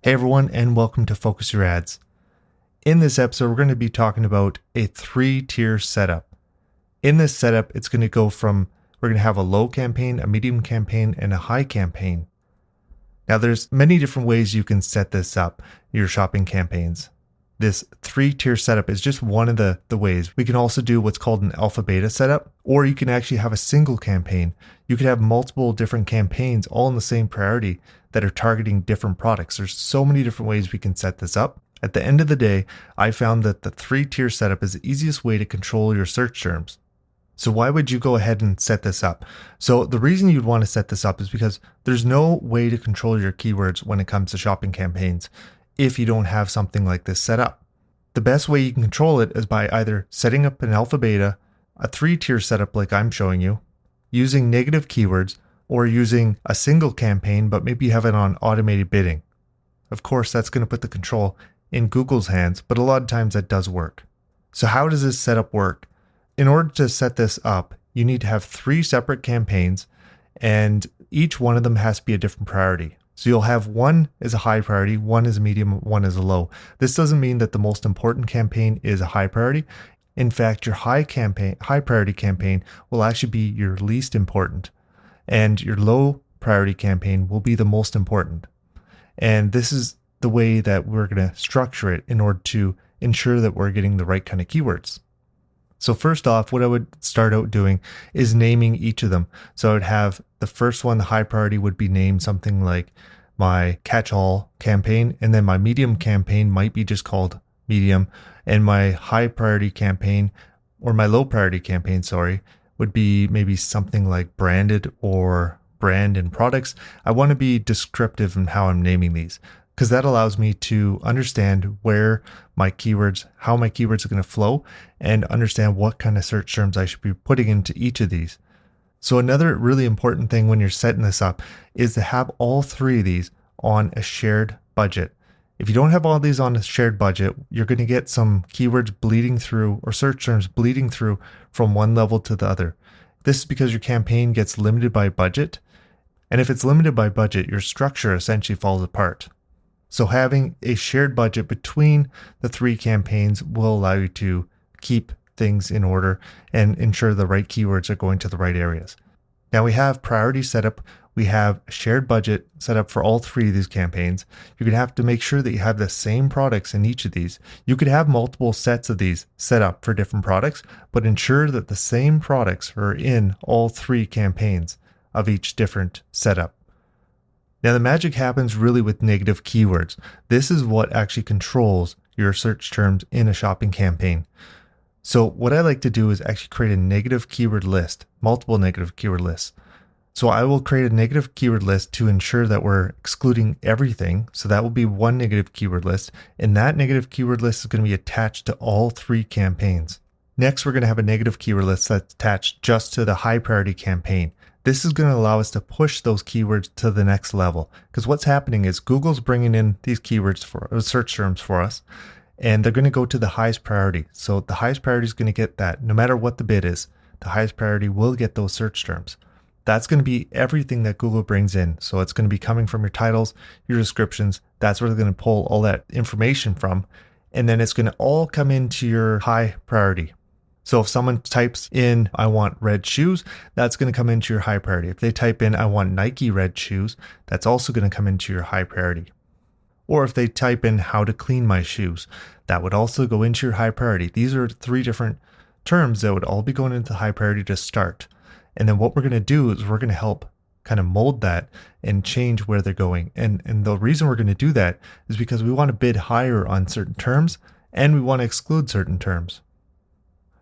Hey everyone, and welcome to Focus Your Ads. In this episode, we're going to be talking about a 3-tier setup. In this setup, it's going to go from, we're going to have a low campaign, a medium campaign, and a high campaign. Now there's many different ways you can set this up, your shopping campaigns. This 3-tier setup is just one of the ways. We can also do what's called an alpha beta setup, or you can actually have a single campaign. You could have multiple different campaigns all in the same priority that are targeting different products. There's so many different ways we can set this up. At the end of the day, I found that the 3-tier setup is the easiest way to control your search terms. So why would you go ahead and set this up? So the reason you'd want to set this up is because there's no way to control your keywords when it comes to shopping campaigns if you don't have something like this set up. The best way you can control it is by either setting up an alpha beta, a 3-tier setup like I'm showing you, using negative keywords, or using a single campaign, but maybe you have it on automated bidding. Of course, that's going to put the control in Google's hands, but a lot of times that does work. So how does this setup work? In order to set this up, you need to have 3 separate campaigns, and each one of them has to be a different priority. So you'll have one is a high priority, one is a medium, one is a low. This doesn't mean that the most important campaign is a high priority. In fact, your high priority campaign will actually be your least important, and your low priority campaign will be the most important. And this is the way that we're going to structure it in order to ensure that we're getting the right kind of keywords. So first off, what I would start out doing is naming each of them. So I would have the first one, the high priority, would be named something like my catch-all campaign, and then my medium campaign might be just called medium, and my high priority campaign, or my low priority campaign, would be maybe something like branded or brand and products. I want to be descriptive in how I'm naming these, because that allows me to understand where my keywords, how my keywords are going to flow, and understand what kind of search terms I should be putting into each of these. So another really important thing when you're setting this up is to have all 3 of these on a shared budget. If you don't have all these on a shared budget, you're going to get some keywords bleeding through, or search terms bleeding through from one level to the other. This is because your campaign gets limited by budget. And if it's limited by budget, your structure essentially falls apart. So having a shared budget between the 3 campaigns will allow you to keep things in order and ensure the right keywords are going to the right areas. Now we have priority setup. We have a shared budget set up for all 3 of these campaigns. You're going to have to make sure that you have the same products in each of these. You could have multiple sets of these set up for different products, but ensure that the same products are in all 3 campaigns of each different setup. Now the magic happens really with negative keywords. This is what actually controls your search terms in a shopping campaign. So what I like to do is actually create a negative keyword list, multiple negative keyword lists. So I will create a negative keyword list to ensure that we're excluding everything. So that will be one negative keyword list, and that negative keyword list is going to be attached to all 3 campaigns. Next, we're going to have a negative keyword list that's attached just to the high priority campaign. This is going to allow us to push those keywords to the next level, because what's happening is Google's bringing in these keywords for search terms for us, and they're going to go to the highest priority. So the highest priority is going to get that. No matter what the bid is, the highest priority will get those search terms. That's going to be everything that Google brings in. So it's going to be coming from your titles, your descriptions. That's where they're going to pull all that information from. And then it's going to all come into your high priority. So if someone types in, I want red shoes, that's going to come into your high priority. If they type in, I want Nike red shoes, that's also going to come into your high priority. Or if they type in how to clean my shoes, that would also go into your high priority. These are 3 different terms that would all be going into high priority to start. And then what we're going to do is we're going to help kind of mold that and change where they're going. And the reason we're going to do that is because we want to bid higher on certain terms, and we want to exclude certain terms.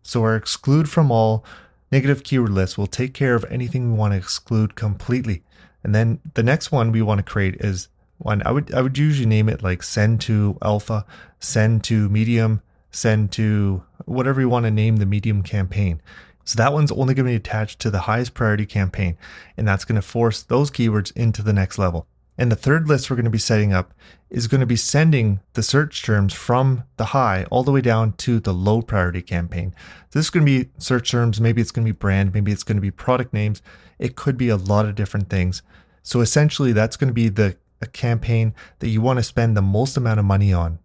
So our exclude from all negative keyword lists will take care of anything we want to exclude completely. And then the next one we want to create is one, I would usually name it like send to alpha, send to medium, send to whatever you want to name the medium campaign. So that one's only going to be attached to the highest priority campaign, and that's going to force those keywords into the next level. And the third list we're going to be setting up is going to be sending the search terms from the high all the way down to the low priority campaign. So this is going to be search terms. Maybe it's going to be brand. Maybe it's going to be product names. It could be a lot of different things. So essentially that's going to be the a campaign that you want to spend the most amount of money on.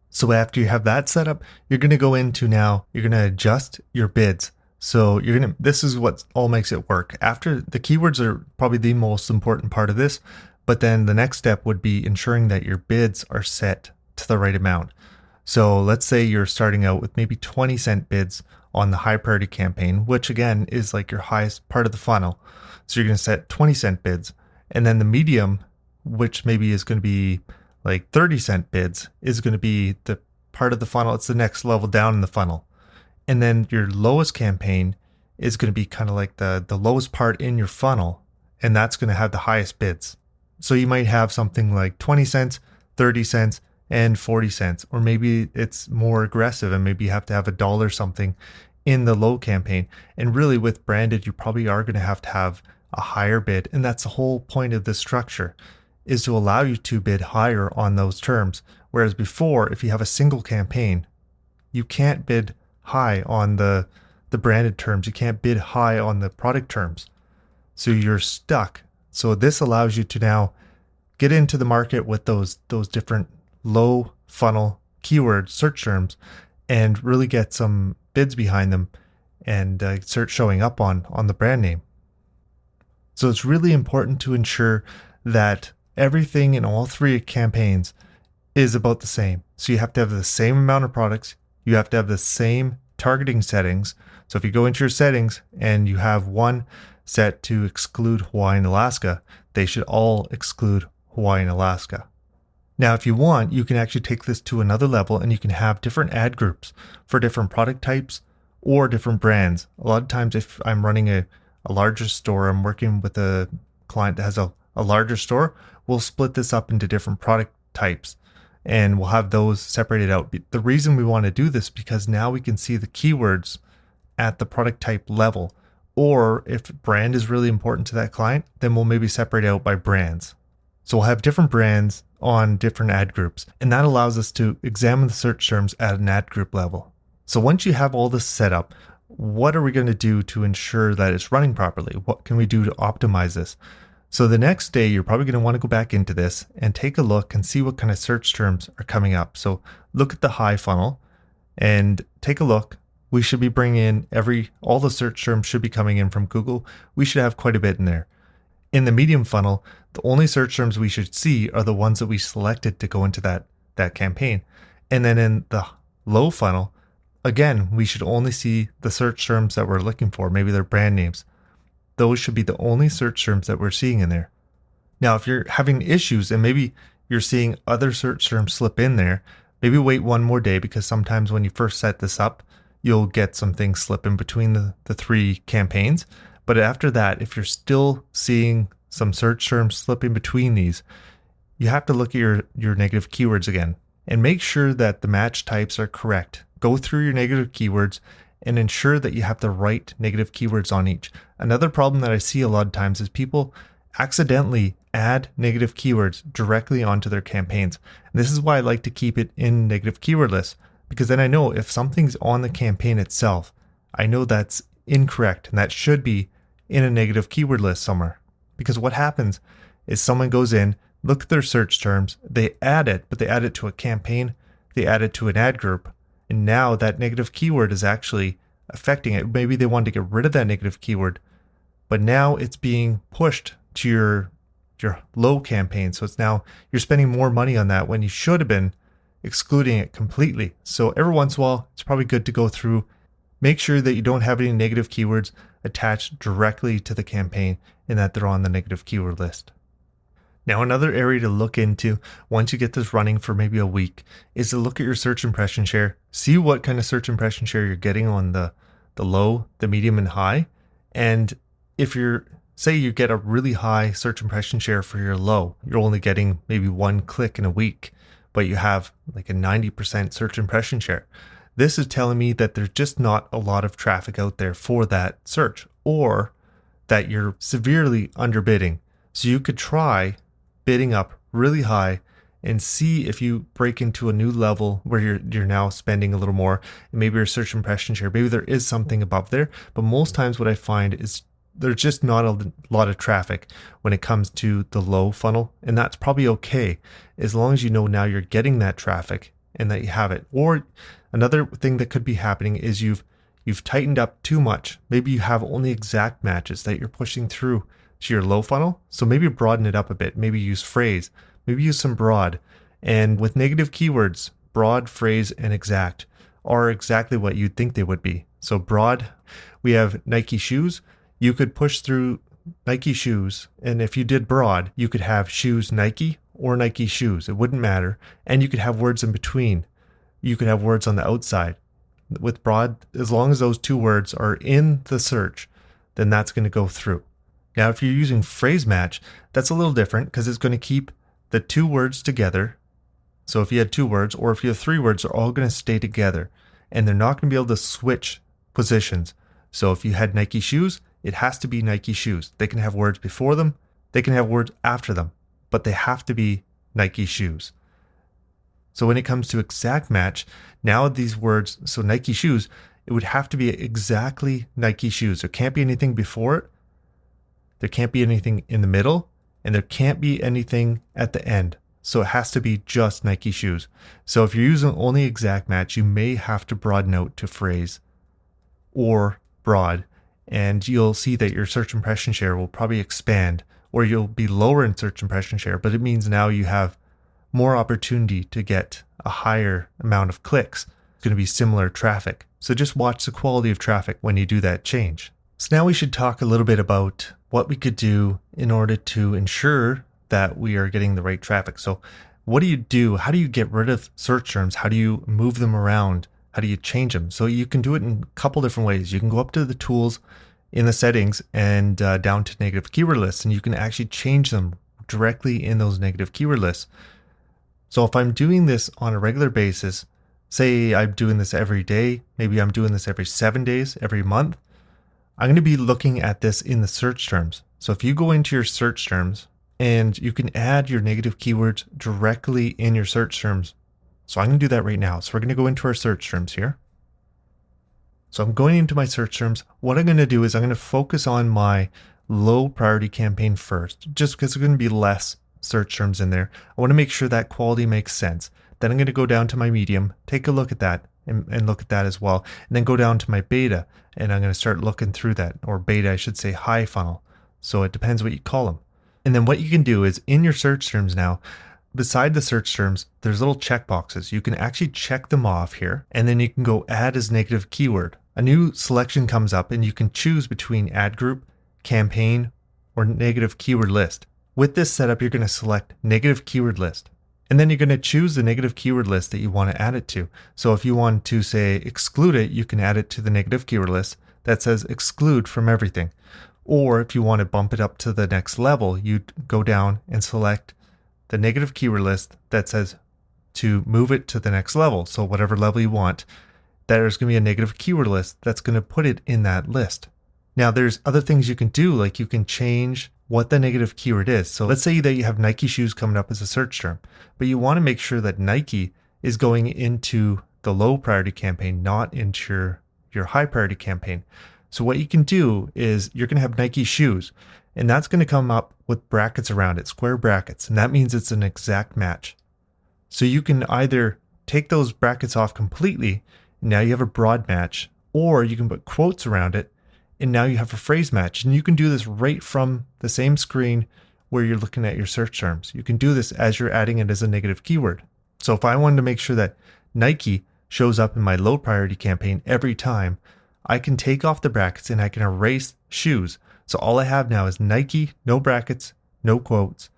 So after you have that set up, you're going to go into now, you're going to adjust your bids. So this is what all makes it work. After the keywords are probably the most important part of this, but then the next step would be ensuring that your bids are set to the right amount. So let's say you're starting out with maybe 20-cent bids on the high priority campaign, which again is like your highest part of the funnel. So you're going to set 20-cent bids, and then the medium, which maybe is going to be like 30-cent bids, is going to be the part of the funnel. It's the next level down in the funnel. And then your lowest campaign is going to be kind of like the lowest part in your funnel, and that's going to have the highest bids. So you might have something like 20 cents, 30 cents, and 40 cents, or maybe it's more aggressive and maybe you have to have $1 something in the low campaign. And really with branded, you probably are going to have a higher bid. And that's the whole point of this structure, is to allow you to bid higher on those terms. Whereas before, if you have a single campaign, you can't bid high on the branded terms. You can't bid high on the product terms. So you're stuck. So this allows you to now get into the market with those different low funnel keyword search terms and really get some bids behind them and start showing up on the brand name. So it's really important to ensure that everything in all three campaigns is about the same. So you have to have the same amount of products. You have to have the same targeting settings. So if you go into your settings and you have one set to exclude Hawaii and Alaska, they should all exclude Hawaii and Alaska. Now, if you want, you can actually take this to another level and you can have different ad groups for different product types or different brands. A lot of times if I'm running a larger store, I'm working with a client that has a larger store, we'll split this up into different product types and we'll have those separated out. The reason we want to do this is because now we can see the keywords at the product type level. Or if brand is really important to that client, then we'll maybe separate out by brands. So we'll have different brands on different ad groups, and that allows us to examine the search terms at an ad group level. So once you have all this set up, what are we going to do to ensure that it's running properly? What can we do to optimize this? So the next day, you're probably going to want to go back into this and take a look and see what kind of search terms are coming up. So look at the high funnel and take a look. We should be bringing in all the search terms should be coming in from Google. We should have quite a bit in there. In the medium funnel, the only search terms we should see are the ones that we selected to go into that campaign. And then in the low funnel, again, we should only see the search terms that we're looking for. Maybe they're brand names. Those should be the only search terms that we're seeing in there. Now, if you're having issues and maybe you're seeing other search terms slip in there, maybe wait one more day, because sometimes when you first set this up, you'll get some things slip in between the three campaigns. But after that, if you're still seeing some search terms slip in between these, you have to look at your negative keywords again and make sure that the match types are correct. Go through your negative keywords and ensure that you have the right negative keywords on each. Another problem that I see a lot of times is people accidentally add negative keywords directly onto their campaigns. And this is why I like to keep it in negative keyword lists, because then I know if something's on the campaign itself, I know that's incorrect and that should be in a negative keyword list somewhere. Because what happens is someone goes in, look at their search terms, they add it, but they add it to a campaign, they add it to an ad group, and now that negative keyword is actually affecting it. Maybe they want to get rid of that negative keyword, but now it's being pushed to your low campaign. So it's now you're spending more money on that when you should have been excluding it completely. So every once in a while, it's probably good to go through, make sure that you don't have any negative keywords attached directly to the campaign and that they're on the negative keyword list. Now, another area to look into once you get this running for maybe a week is to look at your search impression share. See what kind of search impression share you're getting on the low, the medium, and high. And if say you get a really high search impression share for your low, you're only getting maybe one click in a week, but you have like a 90% search impression share. This is telling me that there's just not a lot of traffic out there for that search, or that you're severely underbidding. So you could try bidding up really high and see if you break into a new level where you're now spending a little more, and maybe your search impression share, maybe there is something above there. But most times what I find is there's just not a lot of traffic when it comes to the low funnel. And that's probably okay as long as you know now you're getting that traffic and that you have it. Or another thing that could be happening is you've tightened up too much. Maybe you have only exact matches that you're pushing through to your low funnel. So maybe broaden it up a bit. Maybe use phrase, maybe use some broad. And with negative keywords, broad, phrase, and exact are exactly what you'd think they would be. So broad, we have Nike shoes. You could push through Nike shoes. And if you did broad, you could have shoes Nike or Nike shoes. It wouldn't matter. And you could have words in between. You could have words on the outside. With broad, as long as those two words are in the search, then that's going to go through. Now, if you're using phrase match, that's a little different because it's going to keep the two words together. So if you had two words, or if you have three words, they're all going to stay together and they're not going to be able to switch positions. So if you had Nike shoes, it has to be Nike shoes. They can have words before them, they can have words after them, but they have to be Nike shoes. So when it comes to exact match, now these words, so Nike shoes, it would have to be exactly Nike shoes. There can't be anything before it. There can't be anything in the middle, and there can't be anything at the end. So it has to be just Nike shoes. So if you're using only exact match, you may have to broaden out to phrase or broad, and you'll see that your search impression share will probably expand, or you'll be lower in search impression share, but it means now you have more opportunity to get a higher amount of clicks. It's going to be similar traffic. So just watch the quality of traffic when you do that change. So now we should talk a little bit about what we could do in order to ensure that we are getting the right traffic. So what do you do? How do you get rid of search terms? How do you move them around? How do you change them? So you can do it in a couple different ways. You can go up to the tools in the settings and down to negative keyword lists, and you can actually change them directly in those negative keyword lists. So if I'm doing this on a regular basis, say I'm doing this every day, maybe I'm doing this every 7 days, every month, I'm going to be looking at this in the search terms. So if you go into your search terms and you can add your negative keywords directly in your search terms. So I'm going to do that right now. So we're going to go into our search terms here. So I'm going into my search terms. What I'm going to do is I'm going to focus on my low priority campaign first, just because there's going to be less search terms in there. I want to make sure that quality makes sense. Then I'm going to go down to my medium, take a look at that and look at that as well. And then go down to my beta and I'm going to start looking through that, or beta, I should say high funnel. So it depends what you call them. And then what you can do is in your search terms now, beside the search terms, there's little checkboxes. You can actually check them off here, and then you can go add as negative keyword. A new selection comes up and you can choose between ad group, campaign, or negative keyword list. With this setup, you're going to select negative keyword list, and then you're going to choose the negative keyword list that you want to add it to. So if you want to say exclude it, you can add it to the negative keyword list that says exclude from everything. Or if you want to bump it up to the next level, you go down and select the negative keyword list that says to move it to the next level. So whatever level you want, there's going to be a negative keyword list that's going to put it in that list. Now there's other things you can do, like you can change what the negative keyword is. So let's say that you have Nike shoes coming up as a search term, but you want to make sure that Nike is going into the low priority campaign, not into your high priority campaign. So what you can do is you're going to have Nike shoes, and that's going to come up with brackets around it, square brackets, and that means it's an exact match. So you can either take those brackets off completely, and now you have a broad match, or you can put quotes around it, and now you have a phrase match. And you can do this right from the same screen where you're looking at your search terms. You can do this as you're adding it as a negative keyword. So if I wanted to make sure that Nike shows up in my low priority campaign every time, I can take off the brackets and I can erase shoes. So all I have now is Nike, no brackets, no quotes.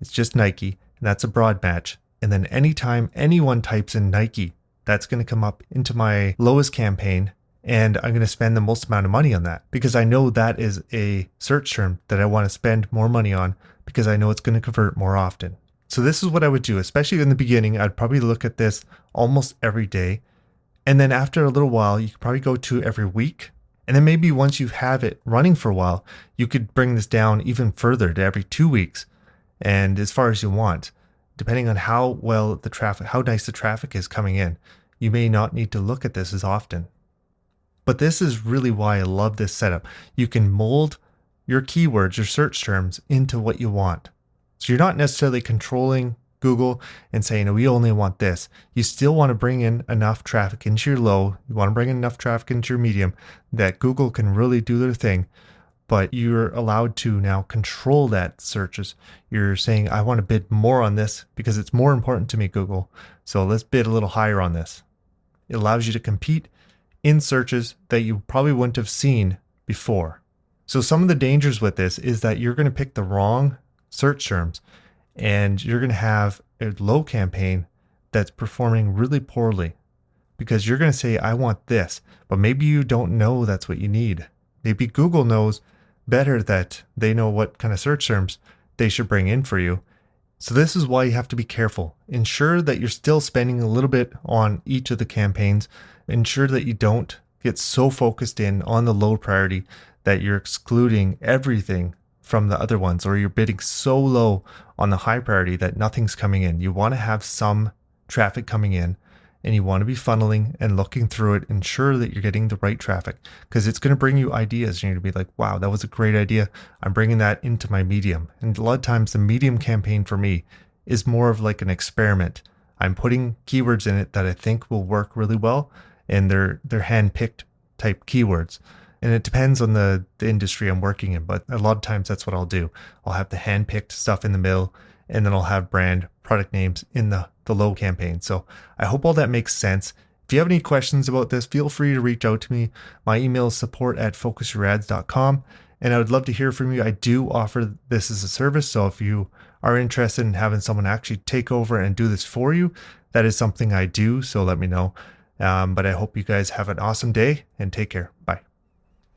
It's just Nike, and that's a broad match. And then anytime anyone types in Nike, that's going to come up into my lowest campaign, and I'm going to spend the most amount of money on that because I know that is a search term that I want to spend more money on because I know it's going to convert more often. So this is what I would do, especially in the beginning. I'd probably look at this almost every day. And then after a little while, you could probably go to every week. And then maybe once you have it running for a while, you could bring this down even further to every 2 weeks. And as far as you want, depending on how well the traffic, how nice the traffic is coming in, you may not need to look at this as often. But this is really why I love this setup. You can mold your keywords, your search terms into what you want. So you're not necessarily controlling Google and saying, we only want this. You still want to bring in enough traffic into your low. You want to bring in enough traffic into your medium that Google can really do their thing. But you're allowed to now control that searches. You're saying, I want to bid more on this because it's more important to me, Google. So let's bid a little higher on this. It allows you to compete in searches that you probably wouldn't have seen before. So some of the dangers with this is that you're going to pick the wrong search terms and you're going to have a low campaign that's performing really poorly because you're going to say, I want this, but maybe you don't know that's what you need. Maybe Google knows better that they know what kind of search terms they should bring in for you. So this is why you have to be careful. Ensure that you're still spending a little bit on each of the campaigns. Ensure that you don't get so focused in on the low priority that you're excluding everything from the other ones, or you're bidding so low on the high priority that nothing's coming in. You want to have some traffic coming in, and you want to be funneling and looking through it, ensure that you're getting the right traffic, because it's going to bring you ideas. You're going to be like, wow, that was a great idea. I'm bringing that into my medium. And a lot of times the medium campaign for me is more of like an experiment. I'm putting keywords in it that I think will work really well, and they're hand-picked type keywords. And it depends on the industry I'm working in, but a lot of times that's what I'll do. I'll have the hand-picked stuff in the middle, and then I'll have brand product names in the low campaign. So I hope all that makes sense. If you have any questions about this, feel free to reach out to me. My email is support@focusyouраds.com, and I would love to hear from you. I do offer this as a service, so if you are interested in having someone actually take over and do this for you, that is something I do, so let me know. But I hope you guys have an awesome day, and take care. Bye.